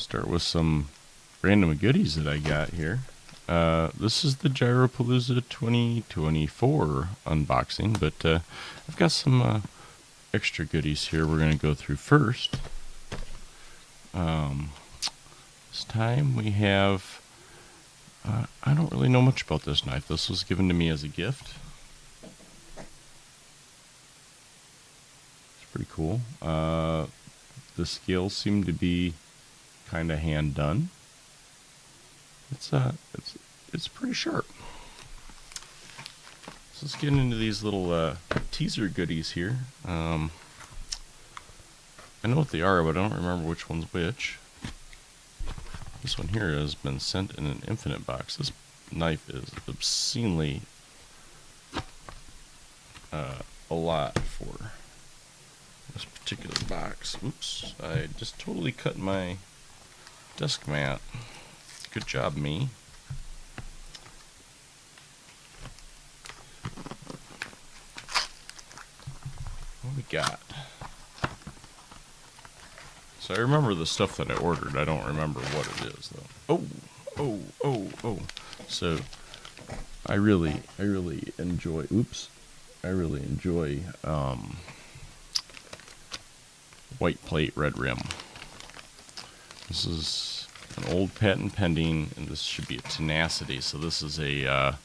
Start with some random goodies that I got here. This is the Gyropalooza 2024 unboxing, but I've got some extra goodies here we're going to go through first. This time we have, I don't really know much about this knife. This was given to me as a gift. It's pretty cool. The scales seem to be kind of hand done. It's pretty sharp. So let's get into these little teaser goodies here. I know what they are, but I don't remember which one's which. This one here has been sent in an infinite box. This knife is obscenely a lot for this particular box. Oops, I just totally cut my desk mat. Good job, me. What we got? So I remember the stuff that I ordered. I don't remember what it is, though. Oh. So I really enjoy, white plate, red rim. This is an old patent pending, and this should be a tenacity. So this is a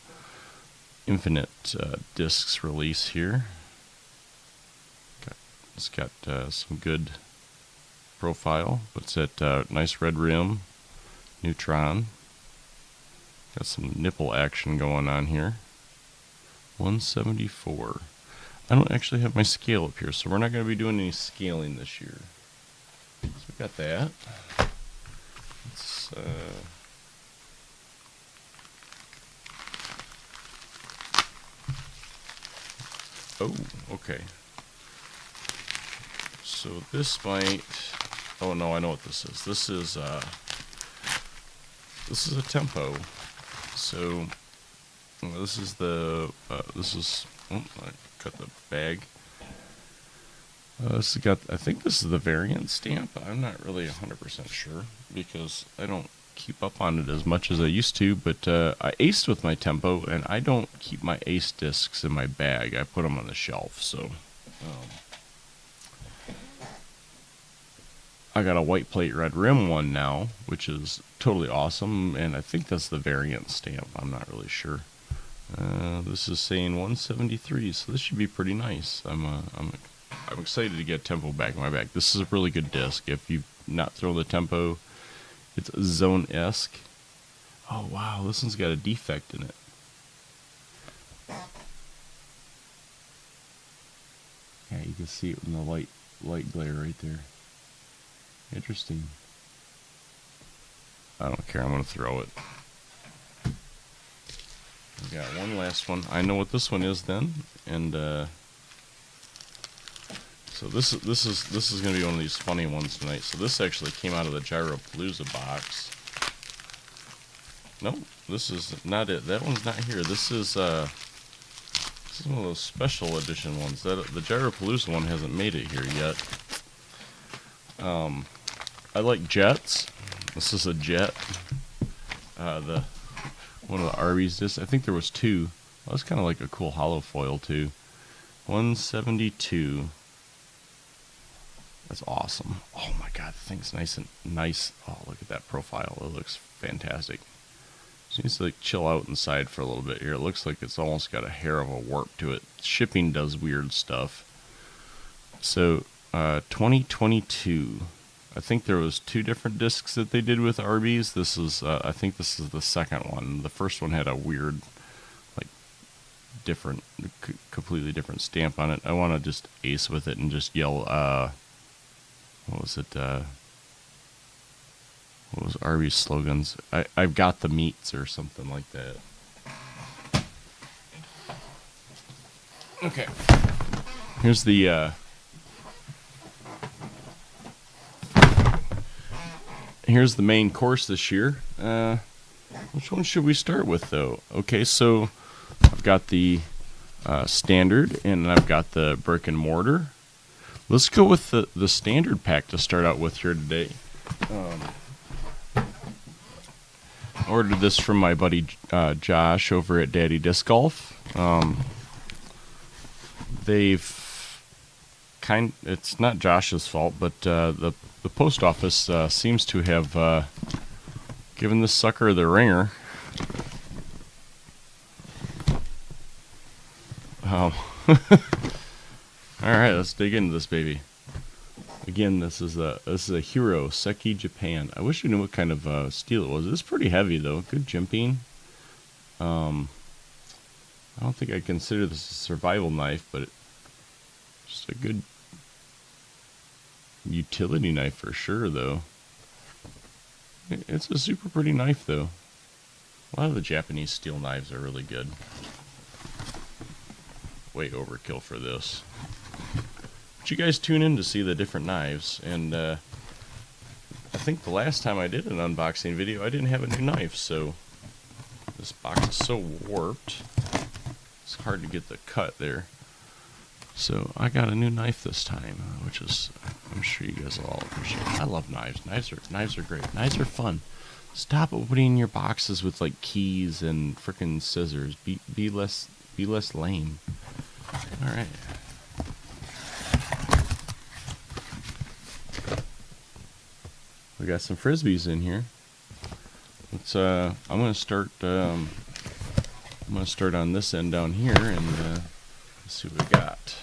infinite discs release here. It's got some good profile. What's that? Nice red rim, neutron. Got some nipple action going on here. 174. I don't actually have my scale up here, so we're not going to be doing any scaling this year. So we got that. Let's oh, okay. So this might. Oh no, I know what this is. This is a tempo. So this is the I cut the bag. This has got. I think this is the variant stamp. I'm not really 100% sure because I don't keep up on it as much as I used to. But I aced with my tempo, and I don't keep my ace discs in my bag. I put them on the shelf. So. I got a white plate red rim one now, which is totally awesome, and I think that's the variant stamp. I'm not really sure. This is saying 173, so this should be pretty nice. I'm excited to get tempo back in my bag. This is a really good disc. If you've not thrown the tempo, it's zone-esque. Oh wow, this one's got a defect in it. Yeah, you can see it in the light glare right there. Interesting. I don't care. I'm going to throw it. We got one last one. I know what this one is then, and so this is going to be one of these funny ones tonight. So this actually came out of the Gyropalooza box. Nope, this is not it. That one's not here. This is one of those special edition ones. The Gyropalooza one hasn't made it here yet. I like jets. This is a jet. One of the Arby's discs. I think there was two. Well, that's kind of like a cool hollow foil too. 172. That's awesome. Oh my god, the thing's nice. Oh, look at that profile. It looks fantastic. Just needs to like chill out inside for a little bit here. It looks like it's almost got a hair of a warp to it. Shipping does weird stuff. So 2022. I think there was two different discs that they did with Arby's. This is, I think this is the second one. The first one had a weird, like, completely different stamp on it. I want to just ace with it and just yell, what was it? What was Arby's slogans? I've got the meats or something like that. Okay. Here's the, here's the main course this year. Which one should we start with, though? Okay, so I've got the standard, and I've got the brick and mortar. Let's go with the standard pack to start out with here today. Ordered this from my buddy Josh over at Daddy Disc Golf. It's not Josh's fault, but the post office seems to have given this sucker the ringer. All right, let's dig into this baby. Again, this is a Hero Seki Japan. I wish I knew what kind of steel it was. It's pretty heavy though. Good jimping. I don't think I consider this a survival knife, but just a good utility knife for sure though. It's a super pretty knife though. A lot of the Japanese steel knives are really good. Way overkill for this. But you guys tune in to see the different knives, and I think the last time I did an unboxing video I didn't have a new knife, so this box is so warped it's hard to get the cut there. So I got a new knife this time, which is, I'm sure you guys will all appreciate. I love knives. Knives are great. Knives are fun. Stop opening your boxes with like keys and frickin' scissors. Be less lame. All right. We got some frisbees in here. Let's. I'm gonna start. I'm gonna start on this end down here and let's see what we got.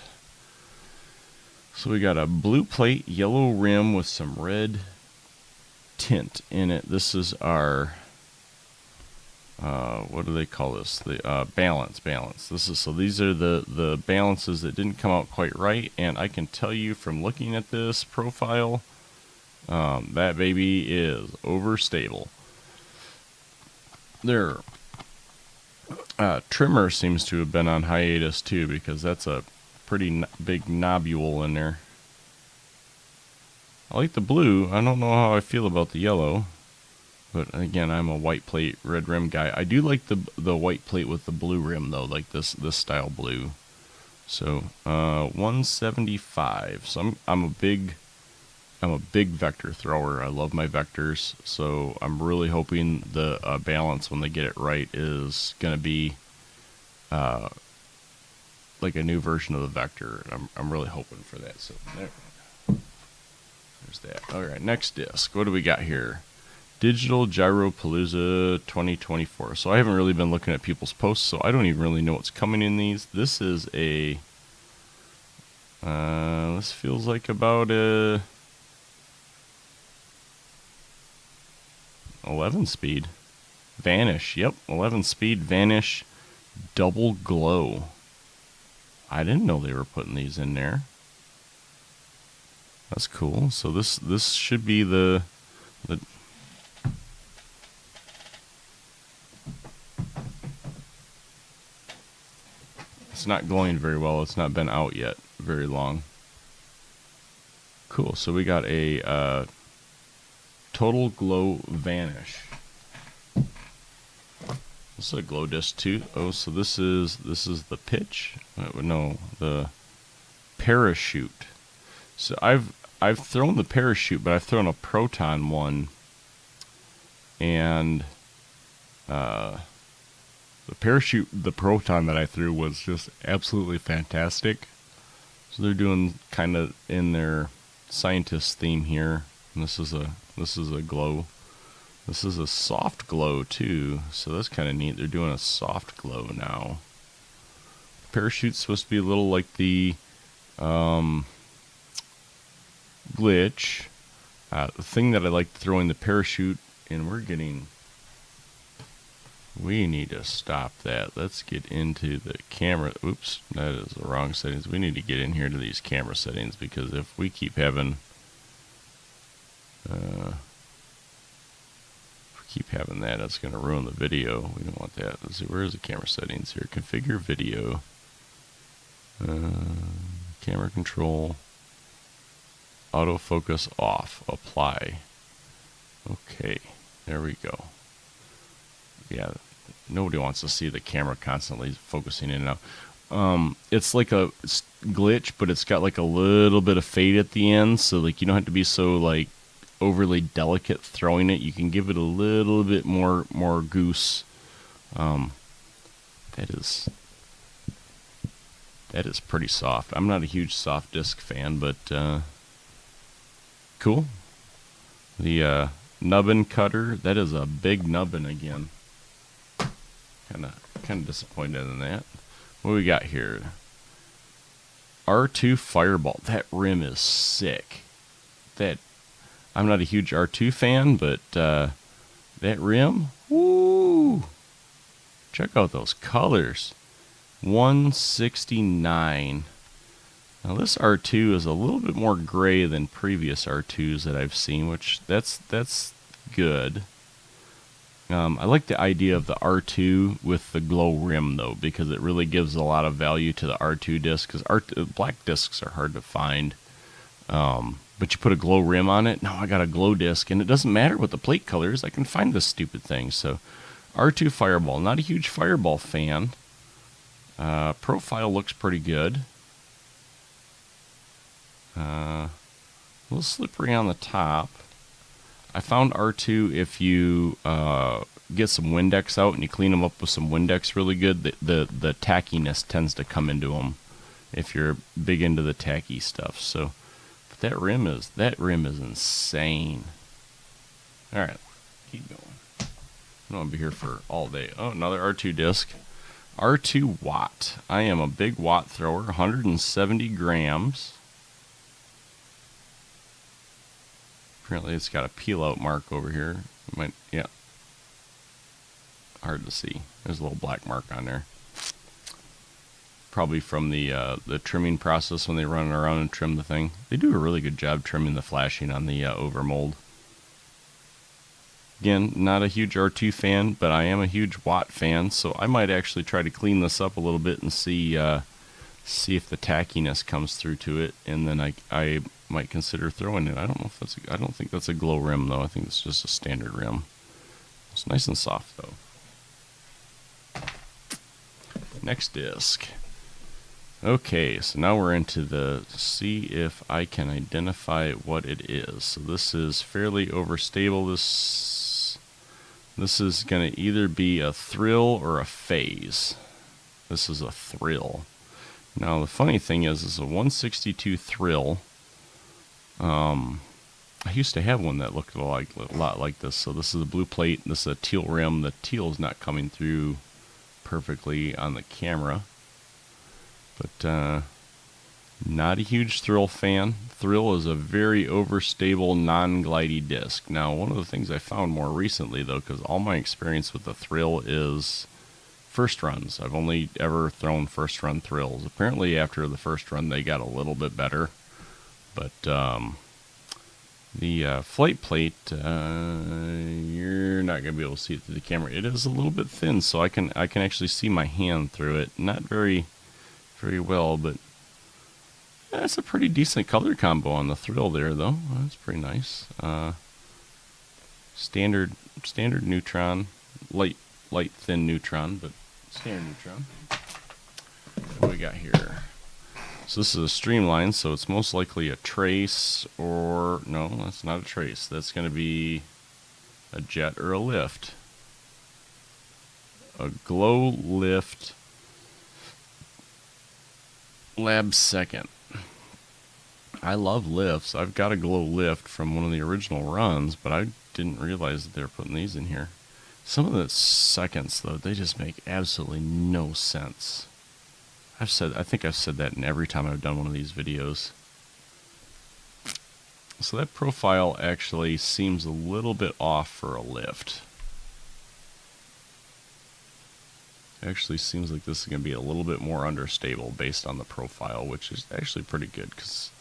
So we got a blue plate, yellow rim with some red tint in it. This is our. What do they call this? The balance. These are the balances that didn't come out quite right, and I can tell you from looking at this profile, that baby is overstable. Their trimmer seems to have been on hiatus too, because that's a pretty big knobule in there. I like the blue. I don't know how I feel about the yellow. But again, I'm a white plate, red rim guy. I do like the white plate with the blue rim though, like this style blue. So 175. So I'm a big vector thrower. I love my vectors. So I'm really hoping the balance when they get it right is gonna be like a new version of the vector. I'm really hoping for that. So there's that. All right, next disc. What do we got here? Digital Gyropalooza 2024. So I haven't really been looking at people's posts, so I don't even really know what's coming in these. This is a this feels like about a 11 speed Vanish. Yep, 11 speed Vanish double glow. I didn't know they were putting these in there. That's cool. So this should be the it's not glowing very well. It's not been out yet very long. Cool. So we got a total glow Vanish. This is a glow disc too. Oh, so this is the pitch. No, the parachute. So I've thrown the parachute, but I've thrown a proton one, and the proton that I threw was just absolutely fantastic. So they're doing kind of in their scientist theme here. And this is a glow. This is a soft glow too, so that's kind of neat. They're doing a soft glow now. Parachute's supposed to be a little like the glitch. The thing that I like throwing the parachute, and we need to stop that. Let's get into the camera. Oops, that is the wrong settings. We need to get in here to these camera settings, because if we keep having that, it's going to ruin the video. We don't want that. Let's see, where is the camera settings here? Configure video. Camera control. Autofocus off. Apply. Okay, there we go. Yeah, nobody wants to see the camera constantly focusing in and out. It's like a glitch, but it's got like a little bit of fade at the end, so like you don't have to be so like overly delicate throwing it. You can give it a little bit more goose. That is pretty soft. I'm not a huge soft disc fan, but cool. The nubbin cutter, that is a big nubbin again. Kind of disappointed in that. What do we got here? R2 Fireball. That rim is sick. I'm not a huge R2 fan, but that rim, woo! Check out those colors. 169. Now this R2 is a little bit more gray than previous R2s that I've seen, which that's good. I like the idea of the R2 with the glow rim though, because it really gives a lot of value to the R2 disc. Because black discs are hard to find, but you put a glow rim on it. Now I got a glow disc, and it doesn't matter what the plate color is. I can find this stupid thing. So R2 Fireball. Not a huge Fireball fan. Profile looks pretty good. A little slippery on the top. I found R2, if you get some Windex out and you clean them up with some Windex really good, the tackiness tends to come into them if you're big into the tacky stuff. So, but that rim is insane. All right, keep going. I don't want to be here for all day. Oh, another R2 disc. R2 Watt. I am a big Watt thrower, 170 grams. Apparently it's got a peel out mark over here. Yeah. Hard to see. There's a little black mark on there. Probably from the trimming process when they run around and trim the thing. They do a really good job trimming the flashing on the overmold. Again, not a huge R2 fan, but I am a huge Watt fan, so I might actually try to clean this up a little bit and see if the tackiness comes through to it, and then I might consider throwing it. I don't think that's a glow rim though. I think it's just a standard rim. It's nice and soft though. Next disc. Okay, so now we're into the see if I can identify what it is. So this is fairly overstable. This is going to either be a thrill or a phase. This is a thrill. Now the funny thing is, it's a 162 thrill. I used to have one that looked a lot like this. So this is a blue plate. This is a teal rim. The teal is not coming through perfectly on the camera, but not a huge thrill fan. Thrill is a very overstable, non-glidey disc. Now, one of the things I found more recently, though, because all my experience with the thrill is first runs. I've only ever thrown first run thrills. Apparently, after the first run, they got a little bit better. But the flight plate, you're not going to be able to see it through the camera. It is a little bit thin, so I can actually see my hand through it. Not very well, but that's a pretty decent color combo on the thrill there, though. That's pretty nice. Standard neutron, light thin neutron, but standard neutron. What do we got here? So this is a streamline, so it's most likely a trace, or no, that's not a trace. That's going to be a jet or a lift. A glow lift lab second. I love lifts. I've got a glow lift from one of the original runs, but I didn't realize that they were putting these in here. Some of the seconds, though, they just make absolutely no sense. I think I've said that in every time I've done one of these videos. So that profile actually seems a little bit off for a lift. Actually seems like this is going to be a little bit more understable based on the profile, which is actually pretty good because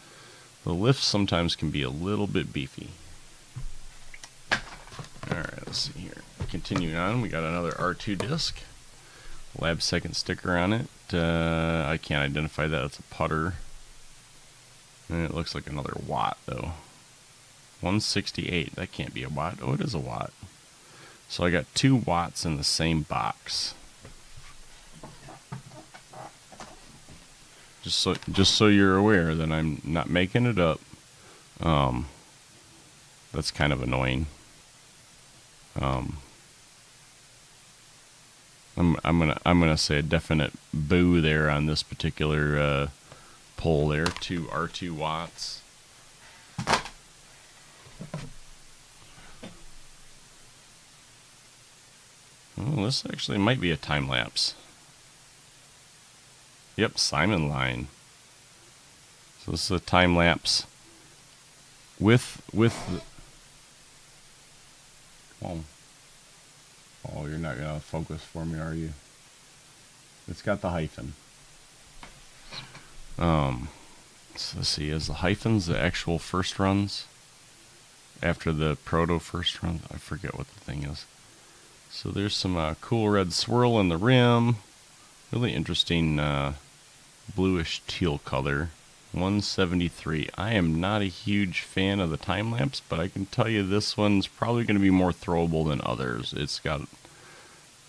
the lifts sometimes can be a little bit beefy. Alright, let's see here. Continuing on, we got another R2 disc. Lab second sticker on it. I can't identify that. It's a putter. And it looks like another Watt, though. 168. That can't be a Watt. Oh, it is a Watt. So I got 2 Watts in the same box. Just so you're aware that I'm not making it up. That's kind of annoying. I'm gonna say a definite boo there on this particular pole there. R2 watts. Oh, this actually might be a time lapse. Yep, Simon line. So this is a time lapse with the, oh, you're not gonna focus for me, are you? It's got the hyphen. So let's see, is the hyphens the actual first runs after the proto first run? I forget what the thing is. So there's some cool red swirl in the rim. Really interesting bluish teal color. 173. I am not a huge fan of the time lapse, but I can tell you this one's probably going to be more throwable than others. It's got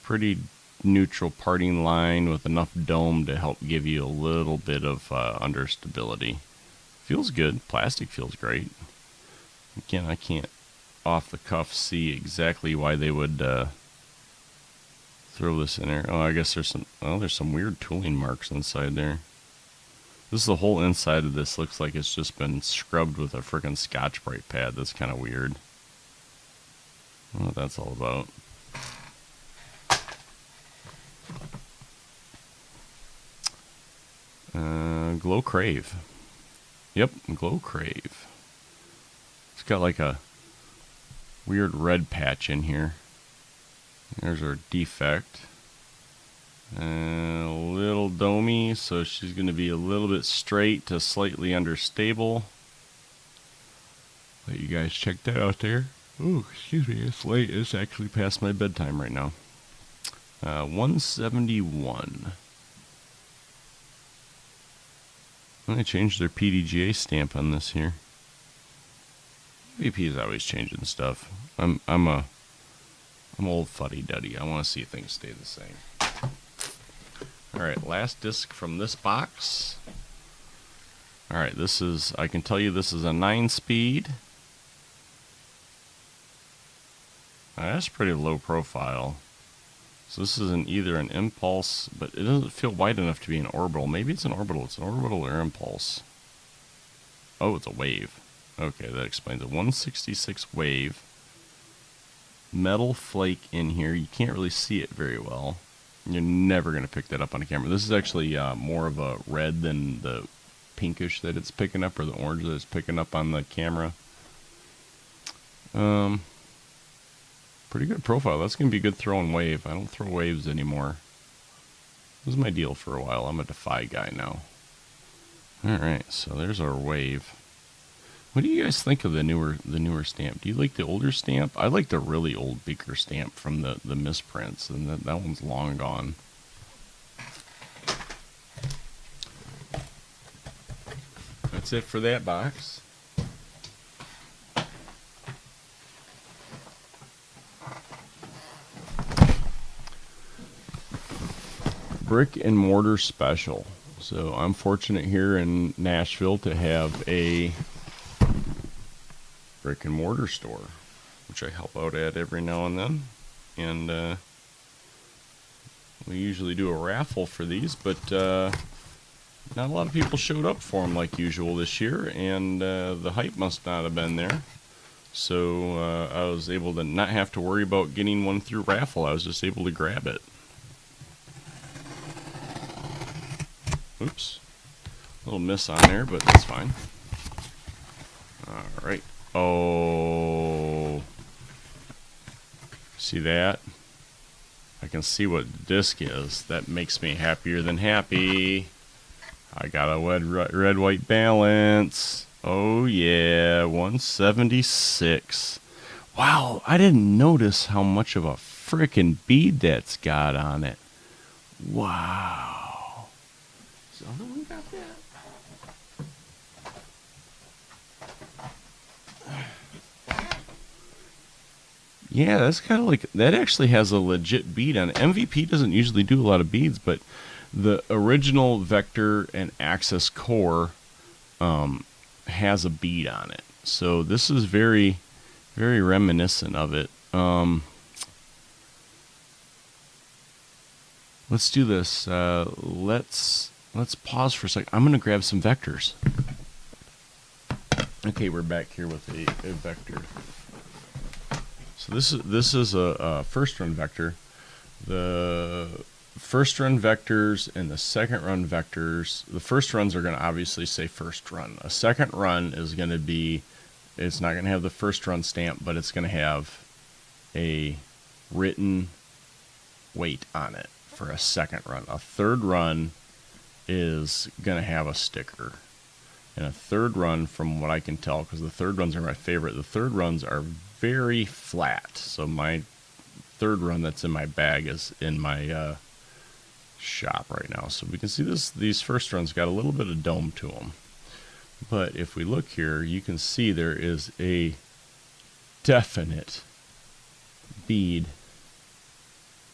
pretty neutral parting line with enough dome to help give you a little bit of understability. Feels good. Plastic feels great. Again, I can't off the cuff see exactly why they would throw this in there. Oh, I guess there's some weird tooling marks inside there. This is the whole inside of this looks like it's just been scrubbed with a frickin' Scotch-Brite pad. That's kind of weird. I don't know what that's all about. Glow Crave. Yep, Glow Crave. It's got like a weird red patch in here. There's our defect. A little domey, so she's going to be a little bit straight to slightly understable. Let you guys check that out there. Oh, excuse me, it's late. It's actually past my bedtime right now. 171. They changed their PDGA stamp on this here. VP is always changing stuff. I'm old fuddy-duddy. I want to see things stay the same. Alright, last disc from this box. Alright, I can tell you this is a 9-speed. That's pretty low profile. So this is either an impulse, but it doesn't feel wide enough to be an orbital. Maybe it's an orbital. It's an orbital or impulse. Oh, it's a wave. Okay, that explains it. 166 wave. Metal flake in here. You can't really see it very well. You're never going to pick that up on a camera. This is actually more of a red than the pinkish that it's picking up, or the orange that it's picking up on the camera. Pretty good profile. That's going to be good throwing wave. I don't throw waves anymore. This was my deal for a while. I'm a Defy guy now. Alright, so there's our wave. What do you guys think of the newer stamp? Do you like the older stamp? I like the really old Beaker stamp from the misprints, and that one's long gone. That's it for that box. Brick and mortar special. So I'm fortunate here in Nashville to have a brick and mortar store, which I help out at every now and then, and we usually do a raffle for these, but not a lot of people showed up for them like usual this year, and the hype must not have been there, so I was able to not have to worry about getting one through raffle. I was just able to grab it. Oops, a little miss on there, but that's fine. Alright. Oh, see that? I can see what the disc is. That makes me happier than happy. I got a red white balance. Oh yeah, 176. Wow, I didn't notice how much of a frickin' bead that's got on it. Wow. Is the other one got that? Yeah, that's kind of like, that actually has a legit bead on it. MVP doesn't usually do a lot of beads, but the original Vector and Axis core has a bead on it. So this is very very reminiscent of it. Let's do this. Let's pause for a second. I'm gonna grab some vectors. Okay, we're back here with a vector. So this is a first run vector. The first run vectors and the second run vectors. The first runs are going to obviously say first run. A second run is going to be, it's not going to have the first run stamp, but it's going to have a written weight on it for a second run. A third run is going to have a sticker. And a third run, from what I can tell, because the third runs are my favorite, the third runs are very flat. So my third run that's in my bag is in my shop right now. So we can see these first runs got a little bit of dome to them. But if we look here, you can see there is a definite bead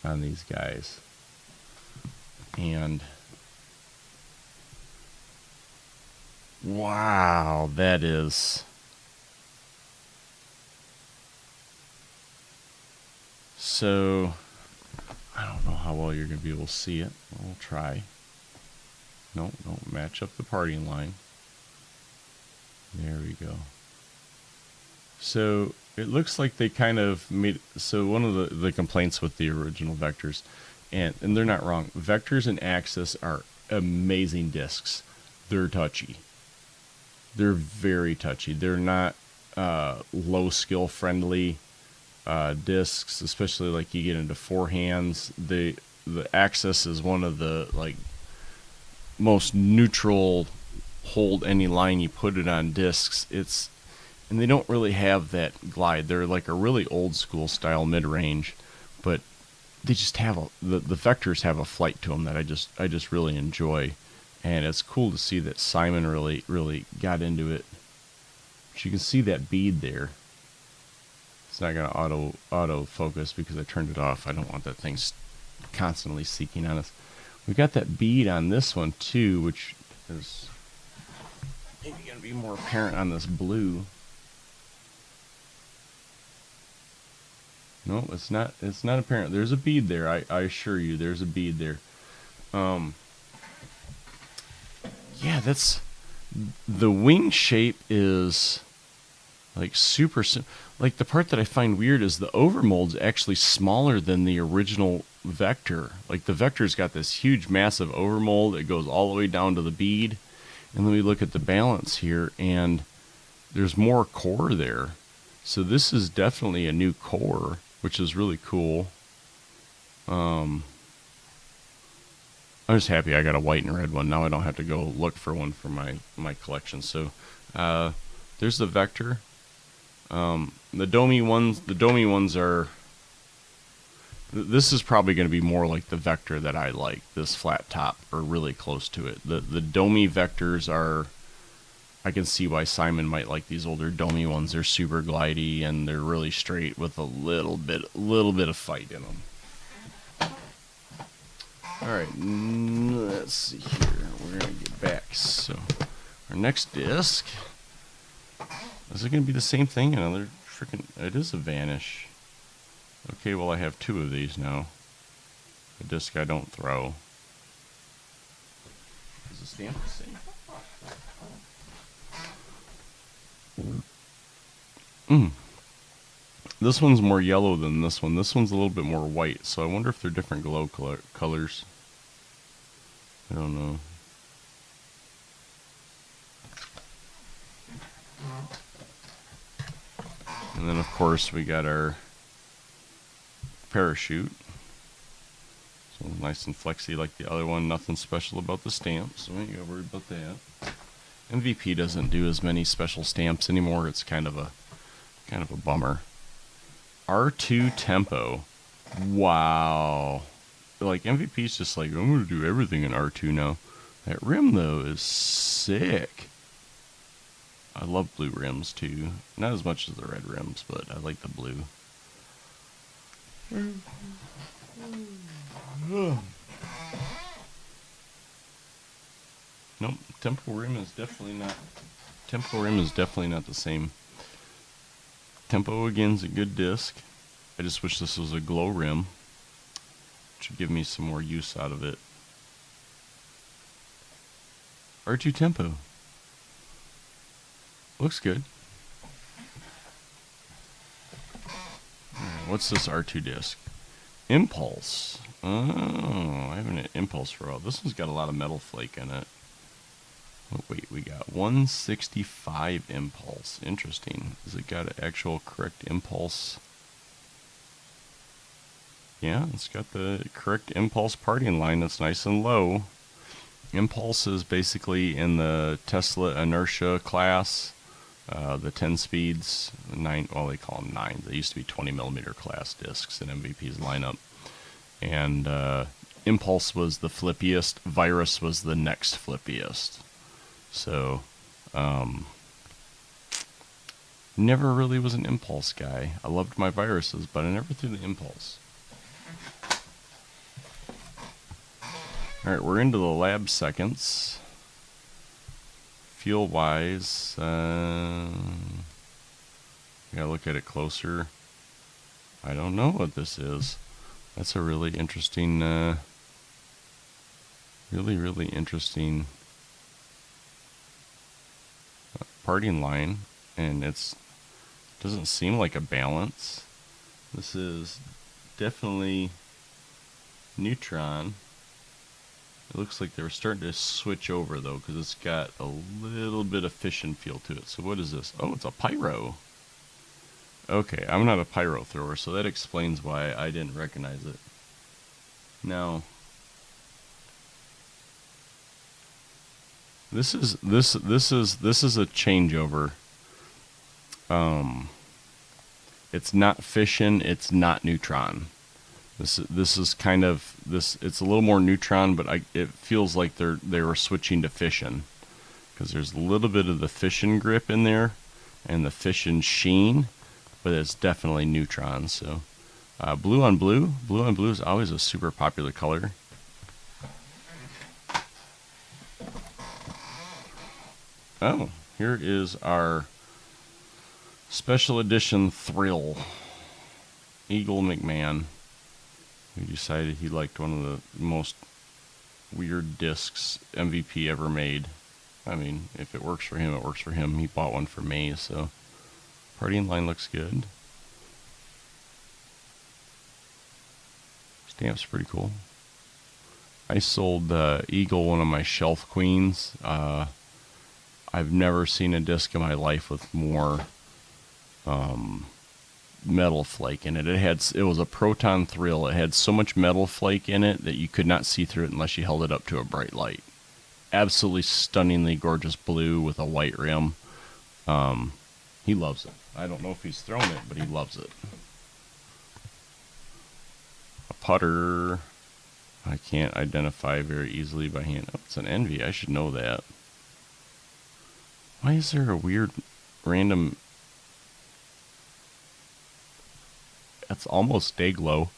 on these guys. And wow, that is so. I don't know how well you're going to be able to see it. We'll try. No, don't match up the parting line. There we go. So it looks like they kind of made. So one of the complaints with the original vectors, and they're not wrong. Vectors and Axis are amazing discs. They're touchy. They're very touchy. They're not low skill friendly discs, especially like you get into forehands. The Axis is one of the like most neutral, hold any line you put it on discs. And they don't really have that glide. They're like a really old school style mid range, but they just have the vectors have a flight to them that I just really enjoy. And it's cool to see that Simon really got into it. But you can see that bead there. It's not going to auto focus because I turned it off. I don't want that thing constantly seeking on us. We got that bead on this one too, which is maybe going to be more apparent on this blue. No, it's not apparent. There's a bead there. I assure you, there's a bead there. Yeah, that's the wing shape is like super like the part that I find weird is the overmold's actually smaller than the original vector. Like the vector's got this huge massive overmold. It goes all the way down to the bead. And then we look at the balance here and there's more core there. So this is definitely a new core, which is really cool. I'm just happy I got a white and red one. Now I don't have to go look for one for my collection. So there's the vector. The domey ones are. This is probably going to be more like the vector that I like. This flat top, or really close to it. The domey vectors are. I can see why Simon might like these older domey ones. They're super glidey and they're really straight with a little bit of fight in them. All right, let's see here. We're gonna get back. So, our next disc is it gonna be the same thing? Another freaking. It is a Vanish. Okay, well I have two of these now. A disc I don't throw. Is the stamp the same? This one's more yellow than this one. This one's a little bit more white, so I wonder if they're different glow colors. I don't know. And then, of course, we got our parachute. So nice and flexy like the other one. Nothing special about the stamp, so we ain't gotta worry about that. MVP doesn't do as many special stamps anymore. It's kind of a bummer. R2 Tempo. Wow. Like MVP's just like, I'm gonna do everything in R2 now. That rim though is sick. I love blue rims too. Not as much as the red rims, but I like the blue. Nope, Tempo rim is definitely not the same. Tempo again's a good disc. I just wish this was a glow rim. It should give me some more use out of it. R2 Tempo. Looks good. What's this R2 disc? Impulse. Oh, I haven't had Impulse for a while. This one's got a lot of metal flake in it. Oh, wait, we got 165 Impulse. Interesting. Has it got an actual correct Impulse? Yeah, it's got the correct Impulse parting line that's nice and low. Impulse is basically in the Tesla inertia class. The 10 speeds, 9, well, they call them 9. They used to be 20 millimeter class discs in MVP's lineup. And Impulse was the flippiest, Virus was the next flippiest. So, never really was an Impulse guy. I loved my Viruses, but I never threw the Impulse. Alright, we're into the lab seconds. Feel wise, gotta look at it closer. I don't know what this is. That's a really interesting, really interesting parting line, and it's doesn't seem like a balance. This is definitely neutron. It looks like they were starting to switch over, though, because it's got a little bit of fission feel to it. So what is this? Oh, it's a pyro. Okay, I'm not a pyro thrower, so that explains why I didn't recognize it. Now, this is a changeover. It's not fission. It's not neutron. This is kind of this. It's a little more neutron, but it feels like they were switching to fission, because there's a little bit of the fission grip in there, and the fission sheen, but it's definitely neutron. So, blue on blue is always a super popular color. Oh, here is our special edition Thrill Eagle McMahon. He decided he liked one of the most weird discs MVP ever made. I mean, if it works for him, it works for him. He bought one for me, so parting line looks good. Stamp's pretty cool. I sold Eagle, one of my shelf queens. I've never seen a disc in my life with more metal flake in it. It was a Proton Thrill. It had so much metal flake in it that you could not see through it unless you held it up to a bright light. Absolutely stunningly gorgeous blue with a white rim. He loves it. I don't know if he's thrown it, but he loves it. A putter. I can't identify very easily by hand. Oh, it's an Envy. I should know that. Why is there a weird random... That's almost day glow.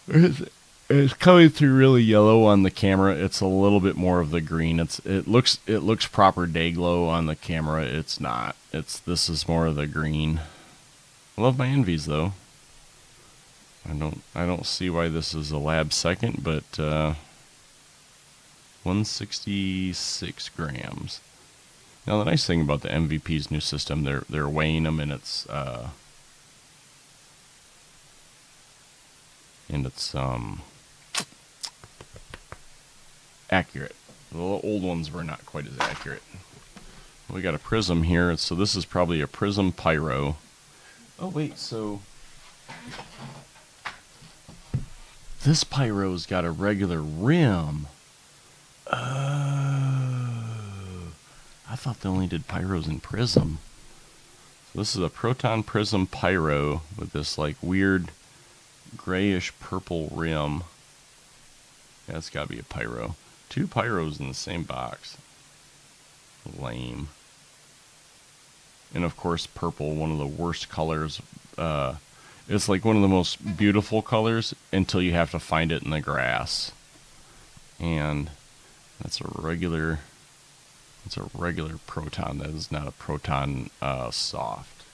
It's coming through really yellow on the camera. It's a little bit more of the green. It looks proper day glow on the camera. It's not. This is more of the green. I love my Envies though. I don't see why this is a lab second, but 166 grams. Now the nice thing about the MVP's new system, they're weighing them, and it's accurate. The old ones were not quite as accurate. We got a prism here, so this is probably a prism pyro. Oh wait, so this pyro's got a regular rim. Oh, I thought they only did pyros in prism. So this is a Proton Prism pyro with this like weird grayish purple rim. Yeah, it's gotta be a pyro. 2 pyros in the same box. Lame. And of course purple, one of the worst colors. It's like one of the most beautiful colors until you have to find it in the grass. And that's a regular Proton. That is not a Proton soft.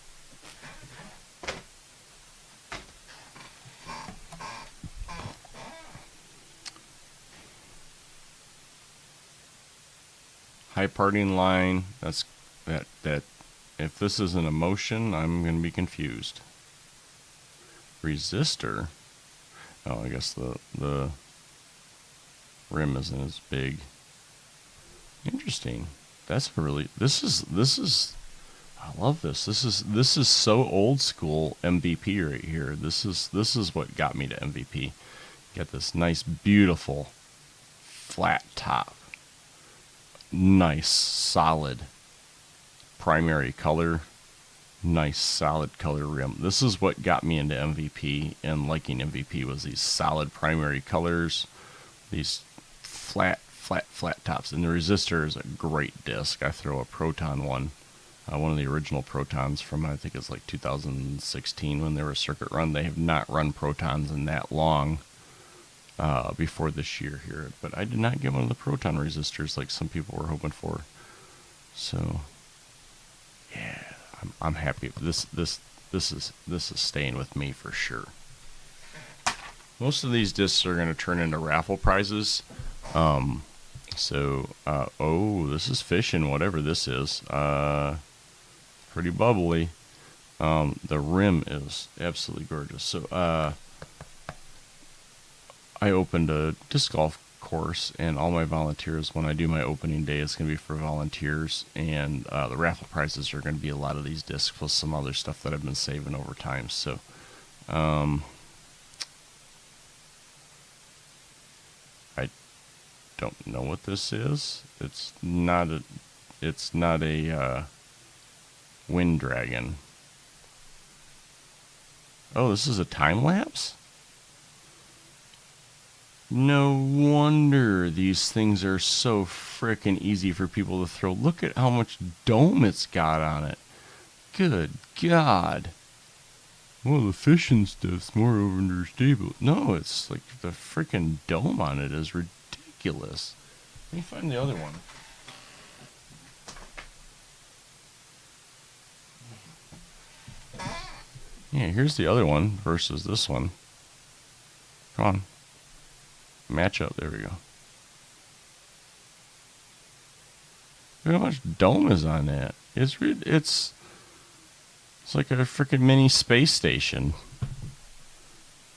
high parting line. That's that. If this is an emotion, I'm going to be confused. Resistor. Oh, I guess the rim isn't as big. Interesting. That's really this is I love this. This is so old school MVP right here. This is what got me to MVP. Got this nice beautiful flat top. Nice solid primary color. Nice solid color rim. This is what got me into MVP and liking MVP was these solid primary colors, these flat tops. And the resistor is a great disc. I throw a Proton one of the original Protons from, I think it's like 2016 when they were circuit run. They have not run Protons in that long before this year here. But I did not get one of the Proton resistors like some people were hoping for. So, yeah, I'm happy. This is staying with me for sure. Most of these discs are going to turn into raffle prizes. Oh, this is fishing, whatever this is. Pretty bubbly. The rim is absolutely gorgeous. So, I opened a disc golf course, and all my volunteers, when I do my opening day, it's going to be for volunteers, and the raffle prizes are going to be a lot of these discs plus some other stuff that I've been saving over time. So, I don't know what this is. It's not a wind dragon. Oh, this is a time lapse? No wonder these things are so frickin' easy for people to throw. Look at how much dome it's got on it. Good God. Well, the fishing stuff's more understable. No, it's like the frickin' dome on it is ridiculous. Let me find the other one. Yeah, here's the other one versus this one. Come on. Match up. There we go. Look how much dome is on that. It's like a freaking mini space station.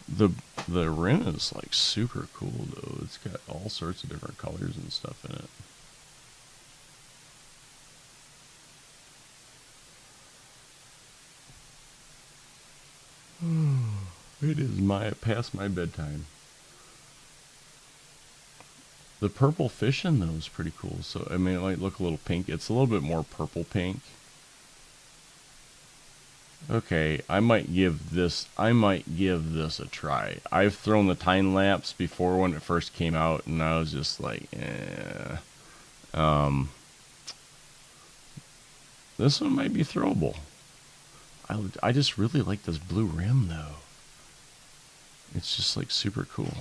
The rim is like super cool though. It's got all sorts of different colors and stuff in it. It is past my bedtime. The purple fishing though is pretty cool. So I mean, it might look a little pink. It's a little bit more purple pink. Okay, I might give this a try. I've thrown the time lapse before when it first came out, and I was just like, eh. This one might be throwable. I just really like this blue rim though. It's just like super cool.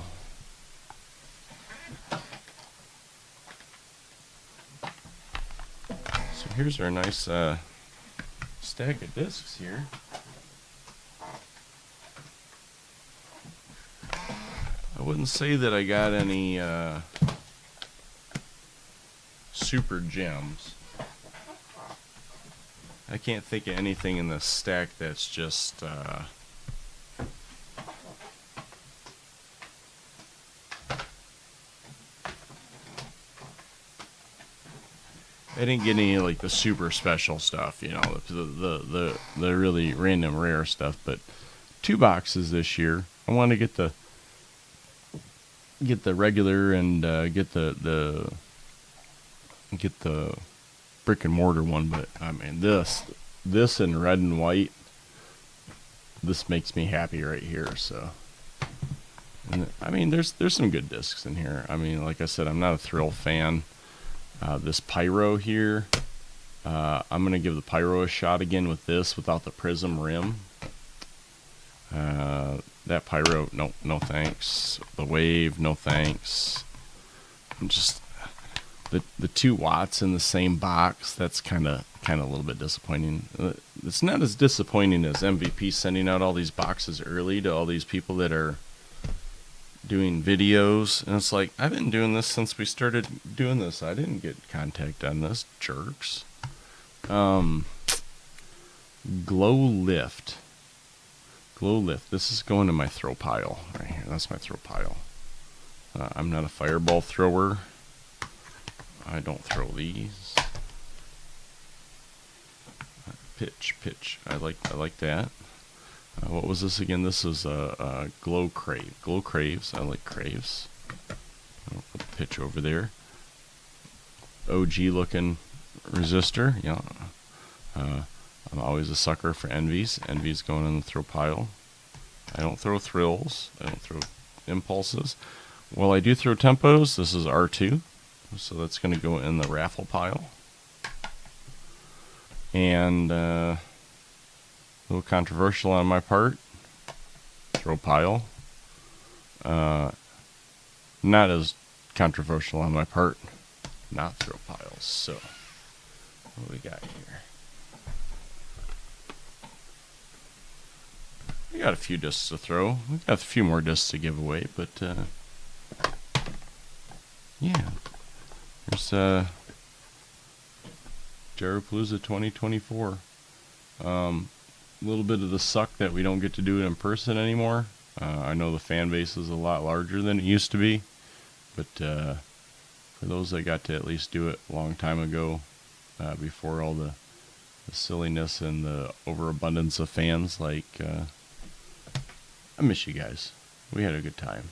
So here's our nice stack of discs here. I wouldn't say that I got any super gems. I can't think of anything in this stack that's just I didn't get any like the super special stuff, you know, the really random rare stuff. But 2 boxes this year. I want to get the regular and get the brick and mortar one. But I mean this in red and white. This makes me happy right here. So, and I mean, there's some good discs in here. I mean, like I said, I'm not a Thrill fan. This Pyro here, I'm going to give the Pyro a shot again with this without the prism rim. That Pyro, no thanks. The Wave, no thanks. I'm just, the 2 watts in the same box, that's kind of a little bit disappointing. It's not as disappointing as MVP sending out all these boxes early to all these people that are doing videos, and it's like, I've been doing this since we started doing this. I didn't get contact on this, jerks. Glow lift. Glow lift. This is going in my throw pile right here. That's my throw pile. I'm not a fireball thrower. I don't throw these. Pitch. I like that. What was this again? This is a glow crave. Glow craves. I like craves. I'll put the pitch over there. OG looking resistor. Yeah. I'm always a sucker for envies. Envies going in the throw pile. I don't throw thrills. I don't throw impulses. Well, I do throw tempos. This is R2. So that's going to go in the raffle pile. And a little controversial on my part. Throw pile. Not as controversial on my part. Not throw piles. So, what do we got here? We got a few discs to throw. We got a few more discs to give away, but yeah. There's Gyropalooza 2024. A little bit of the suck that we don't get to do it in person anymore. I know the fan base is a lot larger than it used to be, but for those that got to at least do it a long time ago, before all the silliness and the overabundance of fans, like, I miss you guys. We had a good time.